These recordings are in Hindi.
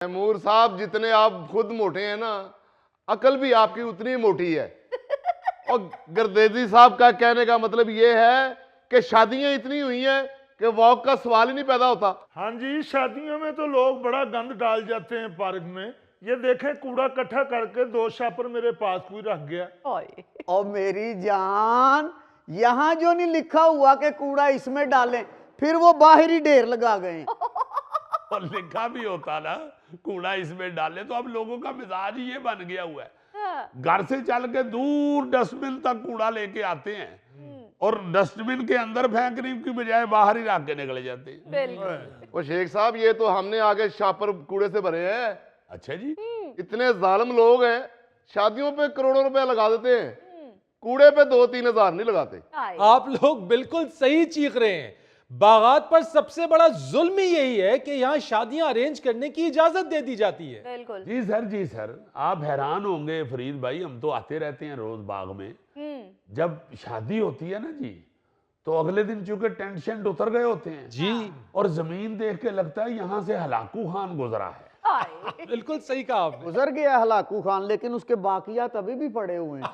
तैमूर साहब जितने आप खुद मोटे हैं ना, अकल भी आपकी उतनी मोटी है। और गर्देजी साहब का कहने का मतलब ये है कि शादियां इतनी हुई हैं कि वॉक का सवाल ही नहीं पैदा होता। हाँ जी, शादियों में तो लोग बड़ा गंद डाल जाते हैं पार्क में। ये देखें, कूड़ा इकट्ठा करके 2 शापर मेरे पास कोई रख गया। और मेरी जान, यहाँ जो नहीं लिखा हुआ कि कूड़ा इसमें डालें, फिर वो बाहर ही ढेर लगा गए। और लिखा भी होता ना कूड़ा इसमें डाले, तो अब लोगों का मिजाज ही ये बन गया हुआ है। घर से चल के दूर डस्टबिन तक कूड़ा लेके आते हैं और डस्टबिन के अंदर फेंकने की बजाय बाहर ही रख के निकले जाते हैं। वो शेख साहब, ये तो हमने आगे शापर कूड़े से भरे हैं। अच्छा जी, इतने जालिम लोग हैं, शादियों पे करोड़ों रुपए लगा देते हैं, कूड़े पे 2-3 हजार नहीं लगाते। आप लोग बिल्कुल सही चीख रहे हैं। बागात पर सबसे बड़ा जुल्म ही यही है कि यहाँ शादियां अरेंज करने की इजाजत दे दी जाती है। बिल्कुल। जी सर, आप हैरान होंगे फरीद भाई, हम तो आते रहते हैं रोज बाग में। जब शादी होती है ना जी, तो अगले दिन चूंकि टेंट शेंट उतर गए होते हैं जी, और जमीन देख के लगता है यहाँ से हलाकू खान गुजरा है। बिल्कुल सही कहा आपने। गुजर गया हलाकू खान, लेकिन उसके बाकियात अभी भी पड़े हुए हैं।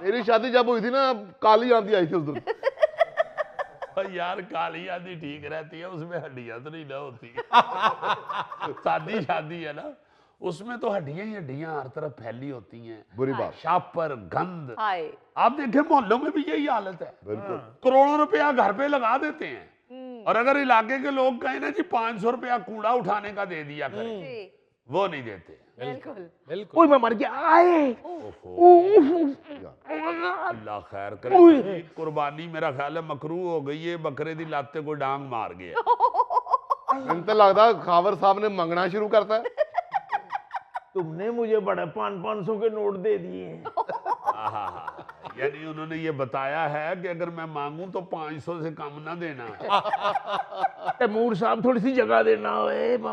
मेरी शादी जब हुई थी ना, काली आंधी आई थी उस दिन। यार काली आंधी ठीक रहती है, उसमें हड्डियां तो नहीं ना होती। सादी शादी है ना, उसमें तो हड्डियां ही हड्डियां हर तरफ फैली होती हैं। बुरी बात। शापर गंद। हाय। आप देखें मोहल्लों में भी यही हालत है। बिल्कुल। करोड़ों रुपया घर पे लगा देते हैं और अगर इलाके के लोग कहें ना जी 500 रुपया कूड़ा उठाने का दे दिया करें, जी, वो नहीं देते। बिल्कुल। बिल्कुल। मैं मर गया, आए। अल्लाह खैर करे। कुर्बानी मेरा ख्याल है मकरू हो गई है, बकरे दी लाते को डांग मार गया। मैंने तो लगता खावर साहब ने मंगना शुरू करता है। तुमने मुझे बड़े 500 के नोट दे दिए। यानी उन्होंने ये बताया है कि अगर मैं मांगूं तो 500 से कम ना देना। तैमूर साहब, थोड़ी सी जगह देना।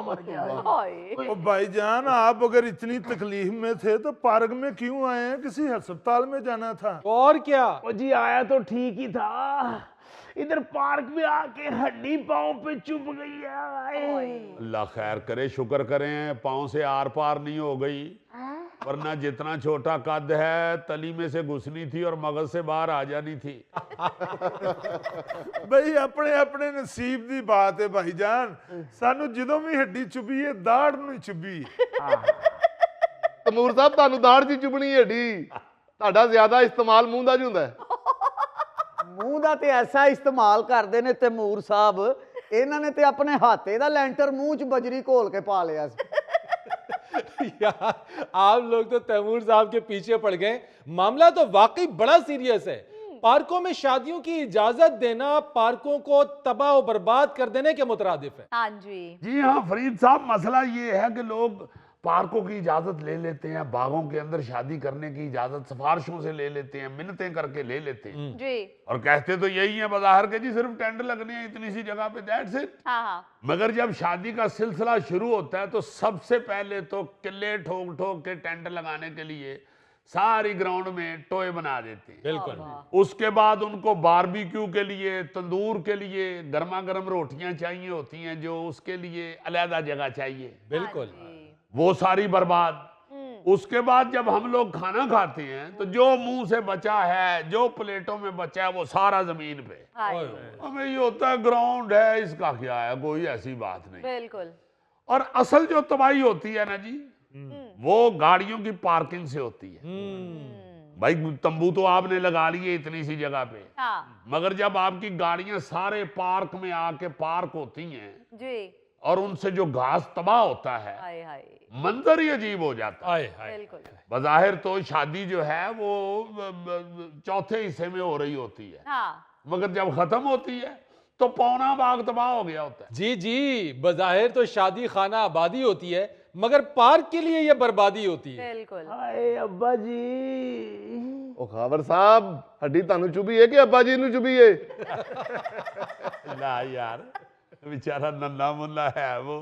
मर गया। हाय। ओ भाईजान, आप अगर इतनी तकलीफ में थे तो पार्क में क्यों आए हैं? किसी अस्पताल में जाना था। और क्या? ओ जी, आया तो ठीक ही था, इधर पार्क में आके हड्डी पाँव पे चुभ गई है। अल्लाह खैर करे, शुक्र करें पाँव से आर पार नहीं हो गई, वरना जितना छोटा कद है तली में से घुसनी थी और मगज से बाहर आ जानी थी। भाई अपने अपने नसीब की बात है भाईजान। सानू ਜਦੋਂ भी हड्डी चुभी है, दाढ़ नहीं चुभी। तैमूर साहब, ਤੁਹਾਨੂੰ ਦਾੜ ਦੀ ਚੁਬਣੀ ਢੀ, ਤੁਹਾਡਾ ਜ਼ਿਆਦਾ ਇਸਤੇਮਾਲ ਮੂੰਹ ਦਾ ਹੁੰਦਾ ਹੈ। ਮੂੰਹ ਦਾ ਤੇ ਐਸਾ ਇਸਤੇਮਾਲ ਕਰਦੇ ਨੇ ਤੈਮੂਰ ਸਾਹਿਬ, ਇਹਨਾਂ ਨੇ ਤੇ ਆਪਣੇ ਹਾਥੇ ਦਾ ਲੈਂਟਰ ਮੂੰਹ 'ਚ ਬਜਰੀ ਘੋਲ ਕੇ ਪਾ ਲਿਆ ਸੀ। यार, आप लोग तो तैमूर साहब के पीछे पड़ गए। मामला तो वाकई बड़ा सीरियस है। पार्कों में शादियों की इजाजत देना पार्कों को तबाह और बर्बाद कर देने के मुतरादिफ है। हाँ जी। जी हाँ फरीद साहब, मसला ये है कि लोग पार्कों की इजाजत ले लेते हैं, बागों के अंदर शादी करने की इजाजत सिफारिशों से ले लेते हैं, मिन्नतें करके ले लेते हैं जी। और कहते तो यही है बज़ाहिर के जी सिर्फ टेंट लगने हैं इतनी सी जगह पे, दैट्स इट। हाँ हाँ। मगर जब शादी का सिलसिला शुरू होता है तो सबसे पहले तो किले ठोक ठोक के टेंट लगाने के लिए सारी ग्राउंड में टोए बना देते हैं। बिल्कुल। उसके बाद उनको बारबेक्यू के लिए, तंदूर के लिए गर्मा गर्म रोटियां चाहिए होती हैं, जो उसके लिए अलहदा जगह चाहिए, बिल्कुल। वो सारी बर्बाद। उसके बाद जब हम लोग खाना खाते हैं तो जो मुंह से बचा है, जो प्लेटों में बचा है, वो सारा जमीन पे। हाय। हमें ये होता है ग्राउंड है, इसका क्या है, कोई ऐसी बात नहीं। बिल्कुल। और असल जो तबाही होती है ना जी, वो गाड़ियों की पार्किंग से होती है। भाई तंबू तो आपने लगा लिए इतनी सी जगह पे, हाँ मगर जब आपकी गाड़ियां सारे पार्क में आके पार्क होती हैं जी। और उनसे जो घास तबाह होता है, हाय हाय। मंजर ही अजीब हो जाता है। हाय हाय। बिल्कुल। बज़ाहिर तो शादी जो है वो चौथे हिस्से में हो रही होती है, हाँ। मगर जब खत्म होती है तो पौना बाग तबाह हो गया होता है। जी जी, बज़ाहिर तो शादी खाना आबादी होती है, मगर पार्क के लिए यह बर्बादी होती है। बिल्कुल। हाय अब्बा जी। ओ खावर साहब, हड्डी ਤੁਹਾਨੂੰ ਚੁਭੀ है कि अब्बा जी ਨੂੰ ਚੁਭੀ है? ना यार, बेचारा नन्ना मुन्ना है वो,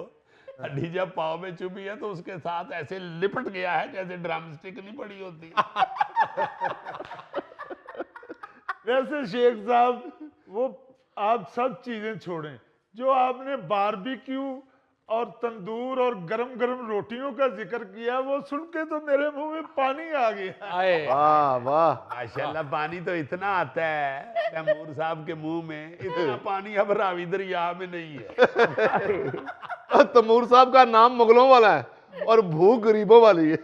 हड्डी जब पाँव में चुभी है तो उसके साथ ऐसे लिपट गया है जैसे ड्रम स्टिक नहीं पड़ी होती। वैसे शेख साहब, वो आप सब चीजें छोड़ें, जो आपने बारबेक्यू और तंदूर और गरम गरम रोटियों का जिक्र किया, वो सुन के तो मेरे मुंह में पानी आ गया। आए वाह वाह। माशाल्लाह पानी तो इतना आता है तैमूर साहब के मुंह में, इतना पानी अब रावी दरिया में नहीं है। तैमूर साहब का नाम मुगलों वाला है और भूख गरीबों वाली है।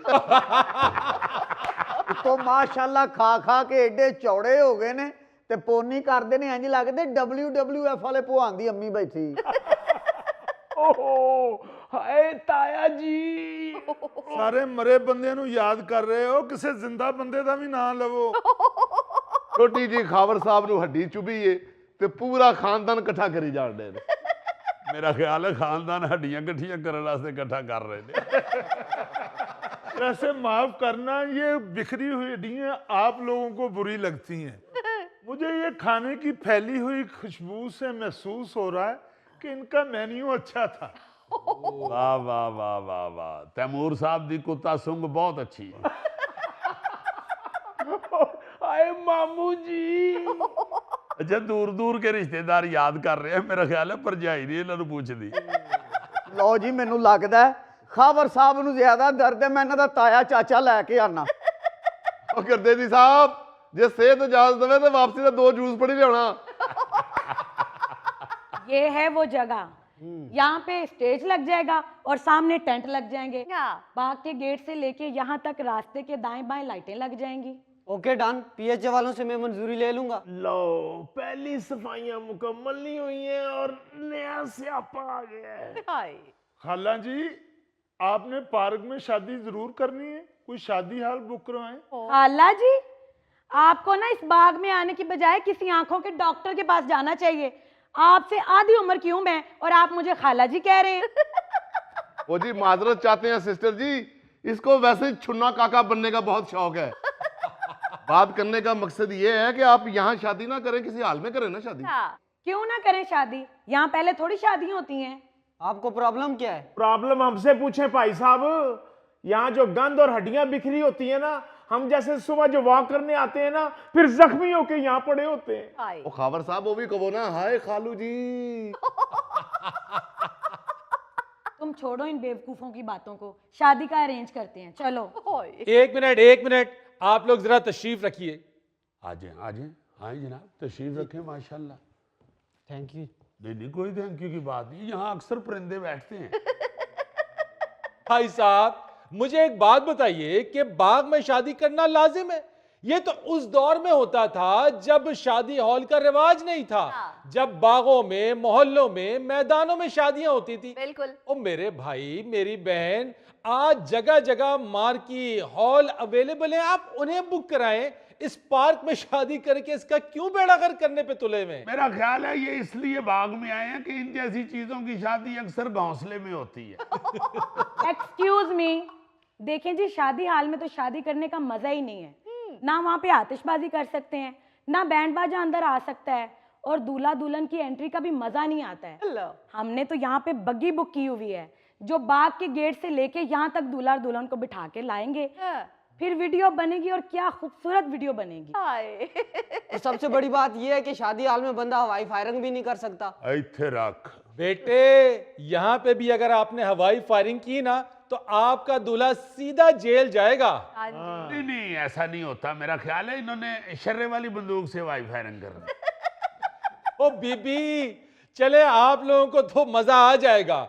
तो माशाल्लाह खा खा के एडे चौड़े हो गए ने ते पोनी करते ने इंज लगदे WWF वाले भगवान दी अम्मी बैठी। ओहो हाय ताया जी। सारे मरे बंदे नु याद कर रहे हो, किसी जिंदा बंदे का भी नाम लवो। छोटी जी खावर साहब नु हड्डी चुभी है ते पूरा खानदान इकट्ठा करी जान दे। मेरा ख्याल है खानदान हड्डियां कट्ठियां करने वास्ते इकट्ठा कर रहे थे। वैसे माफ करना, ये बिखरी हुई हड्डियां आप लोगों को बुरी लगती हैं, मुझे ये खाने की फैली हुई खुशबू से महसूस हो रहा है कि इनका मेन्यू अच्छा था। वाह वाह वाह वाह वाह, तैमूर साहब दी कुत्ता सुंग बहुत अच्छी है। हाय मामू जी। अच्छा दूर दूर के रिश्तेदार याद कर रहे हैं, मेरा ख्याल है भरजाई ने इन्होंने पूछ दी। लो जी मैनू लगदा है खावर साहब नू ज्यादा दर्द है, मैं इन्हां दा ताया चाचा लैके आना। और गुरदेवी साहब जे सेहत इजाजत देवे तो वापसी का 2 जूस पड़ी लियाना। ये है वो जगह, यहाँ पे स्टेज लग जाएगा और सामने टेंट लग जाएंगे। बाग के गेट से लेके यहाँ तक रास्ते के दाएं बाएं लाइटें लग जाएंगी। ओके डन, पीएच वालों से मैं मंजूरी ले लूंगा। लो पहली सफाइयां मुकम्मल नहीं हुई हैं और नया स्यापा आ गया है। खाला जी, आपने पार्क में शादी जरूर करनी है, कोई शादी हाल बुक करवाएं। खाला जी, आपको ना इस बाग में आने की बजाय किसी आंखों के डॉक्टर के पास जाना चाहिए। आपसे आधी उम्र की हूं मैं और आप मुझे खाला जी कह रहे हैं। वो जी माजरत चाहते हैं सिस्टर जी, इसको वैसे ही छुन्ना काका बनने का बहुत शौक है। बात करने का मकसद ये है कि आप यहाँ शादी ना करें, किसी हाल में करें ना शादी। क्यों ना करें शादी, यहाँ पहले थोड़ी शादी होती हैं। आपको प्रॉब्लम क्या है? प्रॉब्लम हमसे पूछें भाई साहब। यहाँ जो गंद और हड्डियां बिखरी होती है ना, हम जैसे सुबह जो वॉक करने आते हैं ना, फिर जख्मी होके यहाँ पड़े होते हैं। ओ खावर साहब वो भी कहो ना, हाय खालू जी। तुम छोड़ो इन बेवकूफों की बातों को, शादी का अरेंज करते हैं, चलो। एक मिनट, आप लोग जरा तशरीफ रखिए। आ जाए हाँ जनाब, तशरीफ रखें। माशाल्लाह। Thank you. नहीं कोई थैंक यू की बात नहीं, यहाँ अक्सर परिंदे बैठते हैं। भाई साहब मुझे एक बात बताइए कि बाग में शादी करना लाजिम है? ये तो उस दौर में होता था जब शादी हॉल का रिवाज नहीं था, जब बागों में, मोहल्लों में, मैदानों में शादियां होती थी। बिल्कुल। ओ मेरे भाई, मेरी बहन, आज जगह जगह मार्की हॉल अवेलेबल है, आप उन्हें बुक कराएं। इस पार्क में शादी करके इसका क्यों बेड़ागर करने पे तुले हुए? मेरा ख्याल है ये इसलिए बाग में आए हैं कि इन जैसी चीजों की शादी अक्सर घोंसले में होती है। एक्सक्यूज मी, देखें जी, शादी हाल में तो शादी करने का मजा ही नहीं है। ना वहाँ पे आतिशबाजी कर सकते हैं, ना बैंड बाजा अंदर आ सकता है, और दूल्हा दुल्हन की एंट्री का भी मजा नहीं आता है। हमने तो यहाँ पे बग्गी बुक की हुई है, जो बाग के गेट से लेके यहाँ तक दूल्हा दुल्हन को बिठा के लाएंगे। फिर वीडियो बनेगी, और क्या खूबसूरत वीडियो बनेगी। और सबसे बड़ी बात यह है कि शादी हाल में बंदा हवाई फायरिंग भी नहीं कर सकता। इत्थे रख बेटे, यहाँ पे भी अगर आपने हवाई फायरिंग की ना तो आपका दूल्हा सीधा जेल जाएगा। नहीं ऐसा नहीं होता, मेरा ख्याल है इन्होंने शर्रे वाली बंदूक से वाई फायरिंग करनी। ओ बीबी, चले आप लोगों को तो मजा आ जाएगा।